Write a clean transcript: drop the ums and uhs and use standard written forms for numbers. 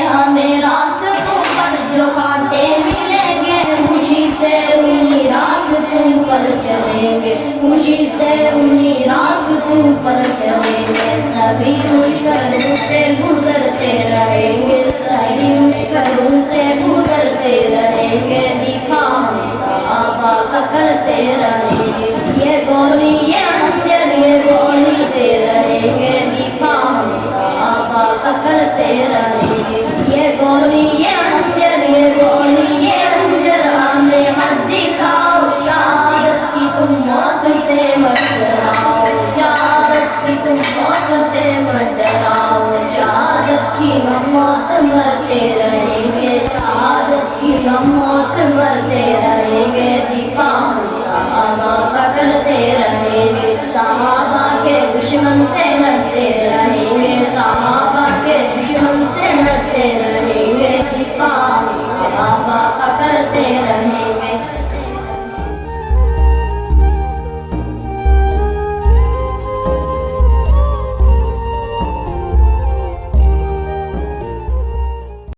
हमें रास्तों पर जो कांटे मिलेंगे, खुशी से उन्हीं रास्तों पर चलेंगे, खुशी से उन्हीं रास्तों पर चलेंगे। सभी मुश्किलों से गुजरते रहेंगे, सभी मुश्किलों से गुजरते रहेंगे, दिफा हम सहाबा का करते रहेंगे। ये गोली ये अंजर ये गोली दे रहेंगे, दिफा हम सहाबा का करते रहेंगे। ये गोली ये अंजर ये गोली ये अंजर हमें मत दिखाओ, शहादत की तुम मौत से मत डराओ, शहादत की तुम मौत से मत डराओ, शहादत की हम मौत मरते रहेंगे, शहादत की हम मौत मरते रहेंगे, दिफा हम सहाबा का करते रहेंगे, सहाबा के दुश्मन से लड़ते रहेंगे, सहाबा